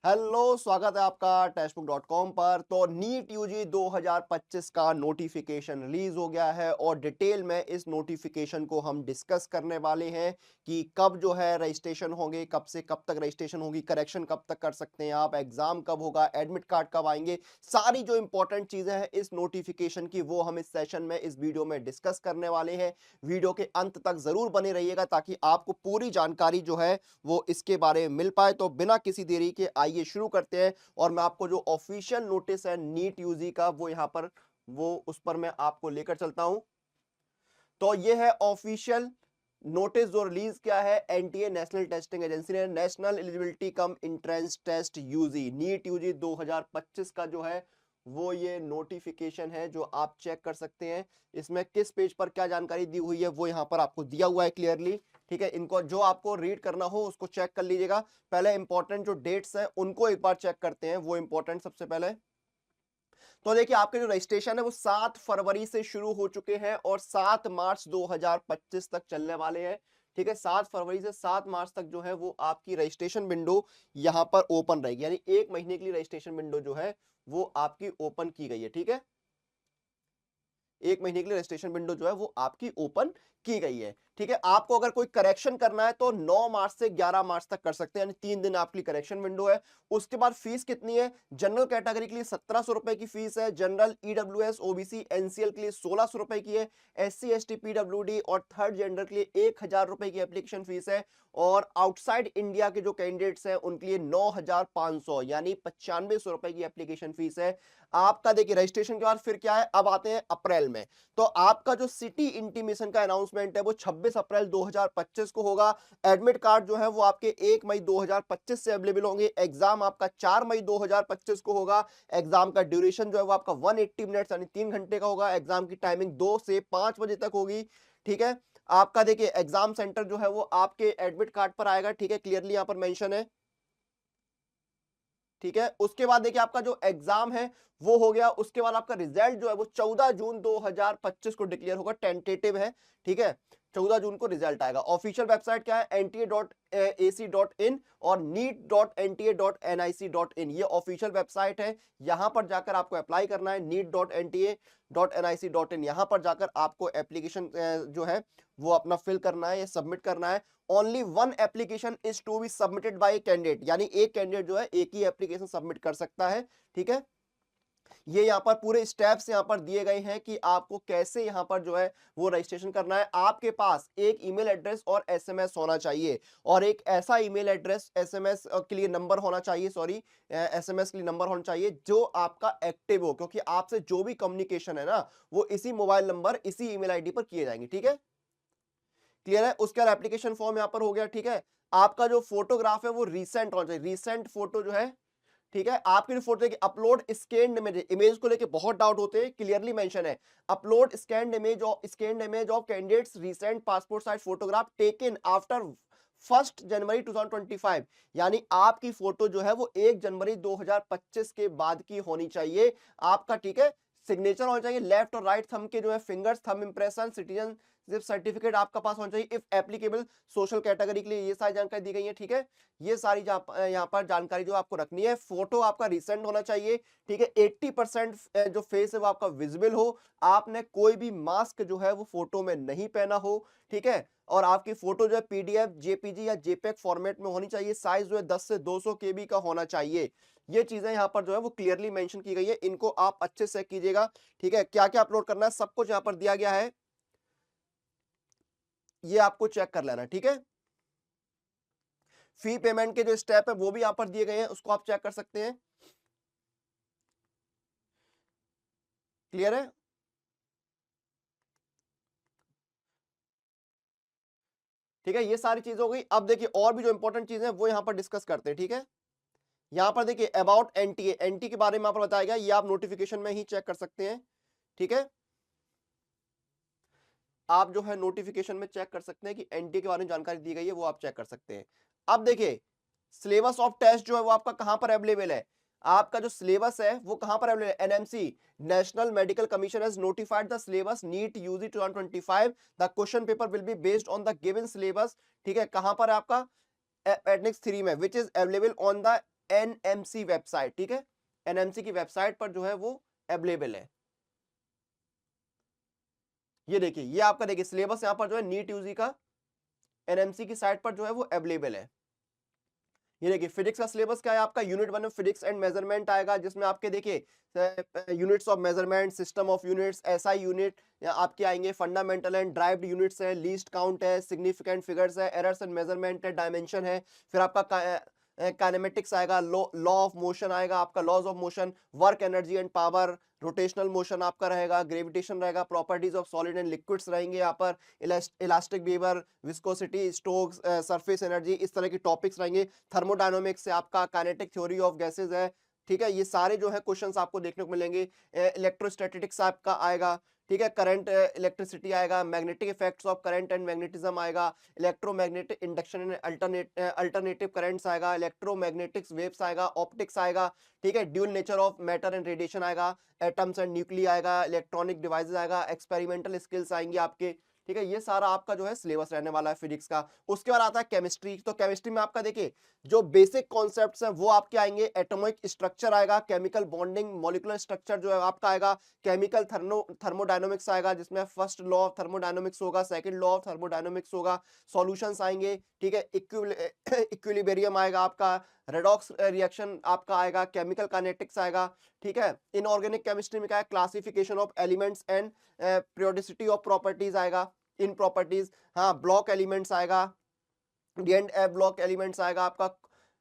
Hello, स्वागत है आपका टेक्स्टबुक.com पर। तो नीट यूजी 2025 का नोटिफिकेशन रिलीज हो गया है और डिटेल में इस नोटिफिकेशन को हम डिस्कस करने वाले हैं कि कब जो है रजिस्ट्रेशन होंगे, कब से कब तक रजिस्ट्रेशन होगी, करेक्शन कब तक कर सकते हैं आप, एग्जाम कब होगा, एडमिट कार्ड कब आएंगे। सारी जो इंपॉर्टेंट चीजें हैं इस नोटिफिकेशन की वो हम इस सेशन में, इस वीडियो में डिस्कस करने वाले हैं। वीडियो के अंत तक जरूर बने रहिएगा ताकि आपको पूरी जानकारी जो है वो इसके बारे में मिल पाए। तो बिना किसी देरी के आइए शुरू करते हैं और मैं आपको जो ऑफिशियल नोटिस है नीट यूजी का वो यहां पर वो उस पर मैं आपको लेकर चलता हूं। तो ये है ऑफिशियल नोटिस जो रिलीज किया है एनटीए नेशनल टेस्टिंग एजेंसी ने। National eligibility cum entrance test UG NEET UG 2025 का जो है वो ये नोटिफिकेशन है जो आप चेक कर सकते हैं। इसमें किस पेज पर क्या जानकारी दी हुई है वो यहाँ पर आपको दिया हुआ है क्लियरली। ठीक है, इनको जो आपको रीड करना हो उसको चेक कर लीजिएगा। पहले इंपॉर्टेंट जो डेट्स हैं उनको एक बार चेक करते हैं, वो इंपॉर्टेंट सबसे पहले। तो देखिए आपके जो रजिस्ट्रेशन है वो 7 फरवरी से शुरू हो चुके हैं और 7 मार्च 2025 तक चलने वाले हैं। ठीक है, 7 फरवरी से 7 मार्च तक जो है वो आपकी रजिस्ट्रेशन विंडो यहां पर ओपन रहेगी, यानी एक महीने के लिए रजिस्ट्रेशन विंडो जो है वो आपकी ओपन की गई है। ठीक है, एक महीने के लिए रजिस्ट्रेशन विंडो जो है वो आपकी ओपन की गई है। ठीक है, आपको अगर कोई करेक्शन करना है तो 9 मार्च से 11 मार्च तक कर सकते हैं, यानी 3 दिन आपकी करेक्शन विंडो है। उसके बाद फीस कितनी है? जनरल कैटेगरी के लिए 1700 रुपए की फीस है, जनरल ईडब्ल्यूएस ओबीसी एनसीएल के लिए 1600 रुपए की है, एससी एसटी पीडब्ल्यूडी और थर्ड जेंडर के लिए 1000 रुपए की एप्लीकेशन फीस है, और आउटसाइड इंडिया के जो कैंडिडेट्स हैं उनके लिए 9500 यानी 9500 रुपए की एप्लीकेशन फीस है आपका। देखिए रजिस्ट्रेशन के बाद फिर क्या है, अब आते हैं अप्रैल में। तो आपका जो सिटी इंटीमेशन का अनाउंसमेंट है वो 26 अप्रैल 2025 को होगा। एडमिट कार्ड जो है वो आपके 1 मई 2025 से अवेलेबल होंगे। एग्जाम आपका 4 मई 2025 को होगा। एग्जाम का ड्यूरेशन जो है वो आपका 180 मिनट्स यानी 3 घंटे का होगा। एग्जाम की टाइमिंग 2 से 5 बजे तक होगी। ठीक है, आपका देखिए एग्जाम सेंटर जो है वो आपके एडमिट कार्ड पर आएगा। ठीक है, क्लियरली यहां पर मेंशन है। ठीक है, उसके बाद देखिए आपका जो एग्जाम है वो हो गया। उसके बाद आपका रिजल्ट जो है वो 14 जून 2025 को डिक्लेयर होगा, टेंटेटिव है। ठीक है, 14 जून को रिजल्ट आएगा। ऑफिशियल वेबसाइट क्या है? nta.ac.in और neet.nta.nic.in, ये ऑफिशियल वेबसाइट है। यहां पर जाकर आपको अप्लाई करना है, neet.nta.nic.in। यहां पर जाकर आपको एप्लीकेशन जो है वो अपना फिल करना है या सबमिट करना है। Only one application is to be submitted by candidate, यानी एक कैंडिडेट जो है एक ही एप्लीकेशन सबमिट कर सकता है। ठीक है, ये यहाँ पर पूरे स्टेप्स यहाँ पर दिए गए हैं कि आपको कैसे यहाँ पर जो है वो रजिस्ट्रेशन करना है। आपके पास एक ईमेल एड्रेस और एसएमएस होना चाहिए, और एक ऐसा ईमेल एड्रेस एसएमएस के लिए नंबर होना चाहिए, सॉरी एसएमएस के लिए नंबर होना चाहिए जो आपका एक्टिव हो, क्योंकि आपसे जो भी कम्युनिकेशन है ना वो इसी मोबाइल नंबर, इसी ईमेल आईडी पर किए जाएंगे। ठीक है, क्लियर है। उसके बाद एप्लीकेशन फॉर्म यहाँ पर हो गया। ठीक है, आपका जो फोटोग्राफ है वो रीसेंट होना चाहिए, रीसेंट फोटो जो है। ठीक है, आपकी जो फोटो है अपलोड स्कैन्ड इमेज, इमेज को लेके बहुत डाउट होते हैं, क्लियरली मेंशन है upload scanned image of candidates recent passport size photograph taken after 1 जनवरी 2025, यानी आपकी फोटो जो है वो 1 जनवरी 2025 के बाद की होनी चाहिए आपका। ठीक है, सिग्नेचर होना चाहिए, लेफ्ट और राइट थंब के जो है fingers, thumb impression, citizenship certificate आपका पास होना चाहिए इफ एप्लीकेबल, सोशल कैटेगरी के लिए ये सारी जानकारी दी गई है। ठीक है, ये सारी यहाँ पर जानकारी जो आपको रखनी है। फोटो आपका रिसेंट होना चाहिए। ठीक है, 80% जो फेस है वो आपका विजिबल हो। आपने कोई भी मास्क जो है वो फोटो में नहीं पहना हो। ठीक है, और आपकी फोटो जो है पीडीएफ, जेपीजी या जेपेक फॉर्मेट में होनी चाहिए। साइज जो है 10 से 200 केबी का होना चाहिए। ये चीजें यहाँ पर जो है वो क्लियरली मेंशन की गई है, इनको आप अच्छे से कीजिएगा। ठीक है, क्या क्या अपलोड करना है सब कुछ यहाँ पर दिया गया है, ये आपको चेक कर लेना है। ठीक है, फी पेमेंट के जो स्टेप है वो भी यहां पर दिए गए हैं, उसको आप चेक कर सकते हैं। क्लियर है, ठीक है, ये सारी चीजें हो गई। अब देखिए और भी जो इंपॉर्टेंट चीजें हैं वो यहां पर डिस्कस करते हैं। ठीक है, यहां पर देखिए अबाउट एनटीए, एनटी के बारे में यहां पर बताया गया, ये आप नोटिफिकेशन में ही चेक कर सकते हैं। ठीक है, आप जो है नोटिफिकेशन में चेक कर सकते हैं कि एनटीए के बारे में जानकारी दी गई है, वो आप चेक कर सकते हैं। अब देखिए सिलेबस ऑफ टेस्ट जो है वो आपका कहां पर अवेलेबल है, आपका जो सिलेबस है वो कहां पर अवेलेबल है? NMC national medical commission has notified the syllabus NEET UG 2025, the question paper will be based on the given syllabus. ठीक है, कहां पर है आपका? एडनेक्स 3 में, which is available on the NMC website, ठीक है, एनएमसी की वेबसाइट पर जो है वो अवेलेबल है। ये देखिए, ये आपका देखिए सिलेबस यहाँ पर जो है नीट यूजी का एनएमसी की साइट पर जो है वो अवेलेबल है। ये देखिए फिजिक्स का सिलेबस क्या है आपका, यूनिट 1 में फिजिक्स एंड मेजरमेंट आएगा, जिसमें आपके देखिए units of measurement, system of units, SI unit आपके आएंगे, फंडामेंटल एंड ड्राइव्ड यूनिट्स है, लीस्ट काउंट है, सिग्निफिकेंट फिगर्स है, एरर्स एंड मेजरमेंट है, डायमेंशन है, फिर आपका काइनेमेटिक्स आएगा, लॉ ऑफ मोशन आएगा, आपका laws of motion, work energy and power, rotational motion आपका रहेगा, ग्रेविटेशन रहेगा, properties of solid and liquids रहेंगे यहाँ पर, elastic behaviour, viscosity, Stokes, surface energy, इस तरह के टॉपिक्स रहेंगे। थर्मोडायनामिक्स से आपका काइनेटिक थ्योरी ऑफ गैसेज है, ठीक है, ये सारे जो है क्वेश्चंस आपको देखने को मिलेंगे। इलेक्ट्रोस्टैटिक्स आपका आएगा, ठीक है, करंट इलेक्ट्रिसिटी आएगा, magnetic effects of current and magnetism आएगा, electromagnetic induction and alternative currents आएगा, इलेक्ट्रोमैग्नेटिक्स वेव्स आएगा, ऑप्टिक्स आएगा, ठीक है, dual nature of matter and radiation आएगा, एटम्स एंड न्यूक्ली आएगा, इलेक्ट्रॉनिक डिवाइसेस आएगा, एक्सपेरिमेंटल स्किल्स आएंगे आपके, ठीक है, ये सारा आपका जो है सिलेबस रहने वाला है फिजिक्स का। उसके बाद आता है केमिस्ट्री, तो केमिस्ट्री में आपका देखिए जो बेसिक कॉन्सेप्ट्स हैं वो आपके आएंगे, एटॉमिक स्ट्रक्चर आएगा, केमिकल बॉन्डिंग, मॉलिक्यूलर स्ट्रक्चर जो है आपका आएगा, केमिकल थर्मोडायनामिक्स आएगा, जिसमें फर्स्ट लॉ ऑफ थर्मोडायनामिक्स होगा, सेकंड लॉ ऑफ थर्मोडायनामिक्स होगा, सॉल्यूशंस आएंगे, ठीक है, इक्विलिब्रियम आएगा आपका, रेडॉक्स रिएक्शन आपका आएगा, केमिकल काइनेटिक्स आएगा, ठीक है, इनऑर्गेनिक केमिस्ट्री में क्या है, classification of elements and periodicity of properties आएगा, इन प्रॉपर्टीज, हाँ, ब्लॉक एलिमेंट्स आएगा, D and F block elements आएगा आपका,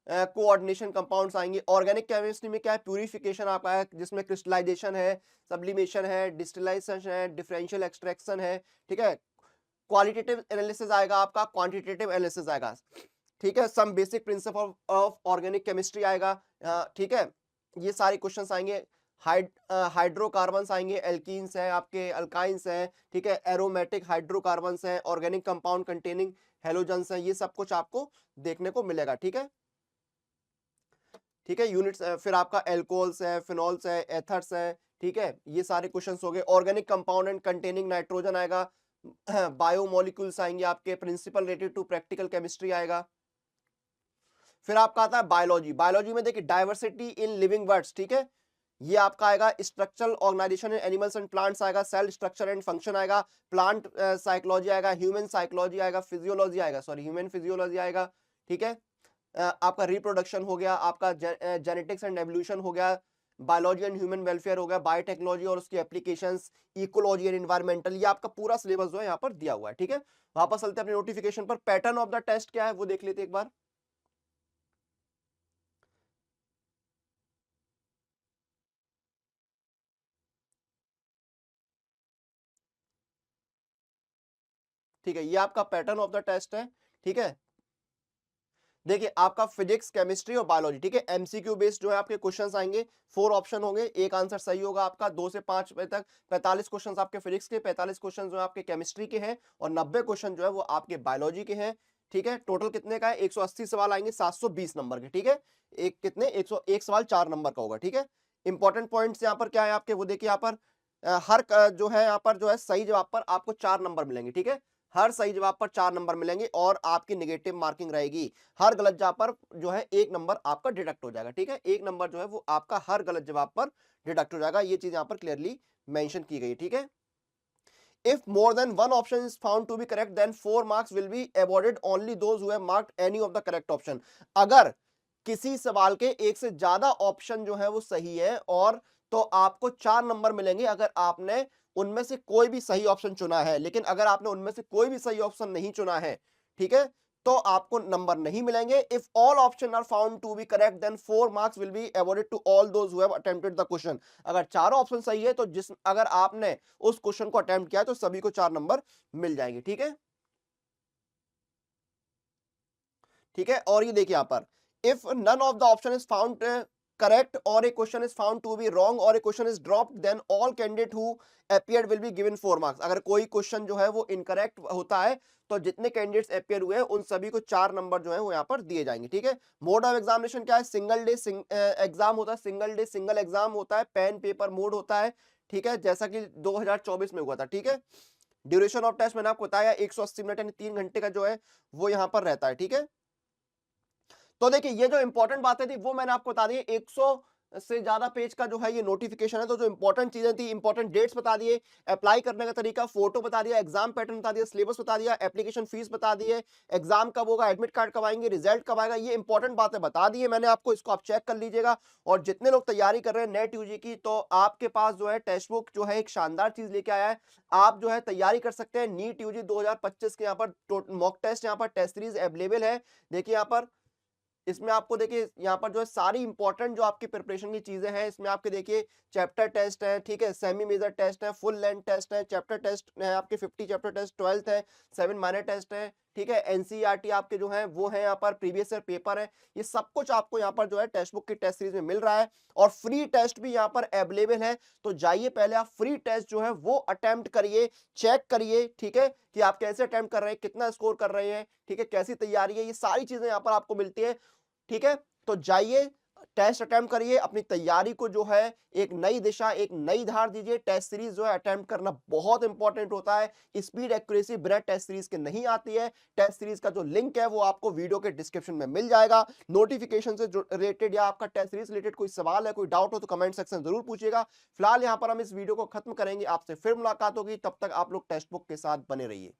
कोऑर्डिनेशन कंपाउंड्स आएंगे। ऑर्गेनिक केमिस्ट्री में क्या है, प्यूरिफिकेशन आपका है, जिसमें क्रिस्टलाइजेशन है, सब्लिमेशन है, डिस्टिलाइजेशन है, डिफरेंशियल एक्सट्रैक्शन है, ठीक है, क्वालिटेटिव एनालिसिस आएगा आपका, क्वांटिटेटिव एनालिसिस आएगा, ठीक है, some basic principle of organic chemistry आएगा, ठीक है, ये सारे क्वेश्चंस आएंगे। हाइड्रोकार्बन्स आएंगे, एल्कीन्स हैं आपके, अल्काइंस हैं, ठीक है, एरोमेटिक हाइड्रोकार्बन्स हैं, ऑर्गेनिक कंपाउंड कंटेनिंग हेलोजन्स हैं, ये सब कुछ आपको देखने को मिलेगा, ठीक है, ठीक है, यूनिट्स, फिर आपका एल्कोहल्स है, फिनॉल्स है, एथर्स है, ठीक है, ये सारे क्वेश्चंस हो गए। Organic compound and containing nitrogen आएगा, बायोमोलिक्यूल्स आएंगे आपके, principle related to practical chemistry आएगा। फिर आपका आता है बायोलॉजी, बायोलॉजी में देखिए डाइवर्सिटी इन लिविंग वर्ड्स, ठीक है, ये आपका आएगा, structural organisation in animals and plants आएगा, सेल स्ट्रक्चर एंड फंक्शन आएगा, प्लांट साइकोलॉजी आएगा, ह्यूमन साइकोलॉजी आएगा, फिजियोलॉजी आएगा, सॉरी ह्यूमन फिजियोलॉजी आएगा, ठीक है, आपका रिप्रोडक्शन हो गया, आपका जेनेटिक्स एंड एवोल्यूशन हो गया, बायोलॉजी एंड ह्यूमन वेलफेयर हो गया, बायोटेक्नोलॉजी और उसकी एप्लीकेशंस, इकोलॉजी एंड एनवायरमेंटल, ये आपका पूरा सिलेबस जो है यहाँ पर दिया हुआ है, ठीक है। वापस चलते हैं अपने नोटिफिकेशन पर, पैटर्न ऑफ द टेस्ट क्या है वो देख लेते एक बार। ठीक है, ये आपका पैटर्न ऑफ द टेस्ट है, ठीक है, देखिए आपका फिजिक्स, केमिस्ट्री और बायोलॉजी, ठीक है, एमसीक्यू बेस्ड जो है आपके क्वेश्चंस आएंगे, 4 ऑप्शन होंगे, एक आंसर सही होगा आपका, 2 से 5 बजे तक 45 क्वेश्चंस आपके फिजिक्स के, 45 क्वेश्चन जो है आपके केमिस्ट्री के हैं, और 90 क्वेश्चन जो है वो आपके बायोलॉजी के हैं, ठीक है। टोटल कितने का है, 180 सवाल आएंगे, 720 नंबर के, ठीक है, एक कितने 101 सवाल 4 नंबर का होगा, ठीक है। इंपॉर्टेंट पॉइंट्स यहाँ पर क्या है आपके, वो देखिए यहाँ पर जो है यहाँ पर जो है सही जवाब पर आपको 4 नंबर मिलेंगे, ठीक है, हर सही जवाब पर 4 नंबर मिलेंगे, और आपकी नेगेटिव मार्किंग रहेगी, हर गलत जवाब पर जो है 1 नंबर आपका डिडक्ट हो जाएगा, ठीक है, 1 नंबर जो है वो आपका हर गलत जवाब पर डिडक्ट हो जाएगा, ये चीज यहाँ पर क्लियरली मेंशन की गई, ठीक है। If more than one option is found to be correct, then 4 marks will be awarded only those who have marked any of the correct option. अगर किसी सवाल के एक से ज्यादा ऑप्शन जो है वो सही है, और तो आपको 4 नंबर मिलेंगे अगर आपने उनमें से कोई भी सही ऑप्शन चुना है, लेकिन अगर आपने उनमें से कोई भी सही ऑप्शन नहीं चुना है, ठीक है, तो आपको नंबर नहीं मिलेंगे। If all option are found to be correct, then 4 marks will be awarded to all those who have attempted the question. अगर चारों ऑप्शन सही है तो अगर आपने उस क्वेश्चन को अटेम्प्ट किया तो सभी को 4 नंबर मिल जाएंगे, ठीक है, ठीक है। और ये देखिए यहाँ पर, if none of the option is found correct और a question is found to be wrong और a question is dropped, then all candidate who appeared will be given 4 marks. अगर कोई क्वेश्चन जो है वो इनकरेक्ट होता है तो जितने कैंडिडेट्स अपीयर हुए हैं उन सभी को 4 नंबर जो है वो यहाँ पर दिए जाएंगे, ठीक है। मोड ऑफ एग्जामिनेशन क्या है, सिंगल डे एग्जाम होता है, सिंगल डे सिंगल एग्जाम होता है, पेन पेपर मोड होता है, ठीक है, जैसा कि 2024 में हुआ था, ठीक है। ड्यूरेशन ऑफ टेस्ट मैंने आपको बताया 180 मिनट यानी 3 घंटे का जो है वो यहाँ पर रहता है, ठीक है। तो देखिए ये जो इंपॉर्टेंट बातें थी वो मैंने आपको बता दी। 100 से ज्यादा पेज का जो है ये नोटिफिकेशन है। तो जो इंपॉर्टेंट चीजें थी, इंपॉर्टेंट डेट्स बता दिए, अप्लाई करने का तरीका, फोटो बता दिया, एग्जाम पैटर्न बता दिया, सिलेबस बता दिया, एप्लीकेशन फीस बता दिए, एग्जाम कब होगा, एडमिट कार्ड कब आएंगे, रिजल्ट कब आएगा, ये इंपॉर्टेंट बातें बता दी है मैंने आपको। इसको आप चेक कर लीजिएगा। और जितने लोग तैयारी कर रहे हैं नेट यूजी की, तो आपके पास जो है टेक्स्ट बुक जो है एक शानदार चीज लेके आया है। आप जो है तैयारी कर सकते हैं। नीट यूजी 2025 के यहाँ पर मॉक टेस्ट, यहाँ पर टेस्ट सीरीज अवेलेबल है। देखिए यहाँ पर, इसमें आपको देखिए यहाँ पर जो है सारी इंपॉर्टेंट जो आपकी प्रिपरेशन की चीजें हैं, इसमें आपके देखिए चैप्टर टेस्ट है, ठीक है, सेमी मेजर टेस्ट है, फुल लेंथ टेस्ट है, चैप्टर टेस्ट है आपके 50 चैप्टर टेस्ट, 12th है, 7 माइनर टेस्ट है, ठीक है, एनसीईआरटी आपके जो है वो है, यहाँ पर प्रीवियस ईयर पेपर है। ये सब कुछ आपको यहाँ पर जो है टेक्स्ट बुक की टेस्ट सीरीज में मिल रहा है। और फ्री टेस्ट भी यहाँ पर अवेलेबल है। तो जाइए पहले आप फ्री टेस्ट जो है वो अटेम्प्ट करिए, चेक करिए, ठीक है, कि आप कैसे अटेम्प्ट कर रहे हैं, कितना स्कोर कर रहे हैं, ठीक है, कैसी तैयारी है, ये सारी चीजें यहाँ पर आपको मिलती है। ठीक है, तो जाइए टेस्ट अटेम्प्ट करिए, अपनी तैयारी को जो है एक नई दिशा, एक नई धार दीजिए। टेस्ट सीरीज जो है अटेम्प्ट करना बहुत इंपॉर्टेंट होता है। स्पीड एक्यूरेसी बिना टेस्ट सीरीज के नहीं आती है। टेस्ट सीरीज का जो लिंक है वो आपको वीडियो के डिस्क्रिप्शन में मिल जाएगा। नोटिफिकेशन से रिलेटेड या आपका टेस्ट सीरीज रिलेटेड कोई सवाल है, कोई डाउट हो तो कमेंट सेक्शन जरूर पूछिएगा। फिलहाल यहाँ पर हम इस वीडियो को खत्म करेंगे, आपसे फिर मुलाकात होगी, तब तक आप लोग टेक्स्ट बुक के साथ बने रहिए।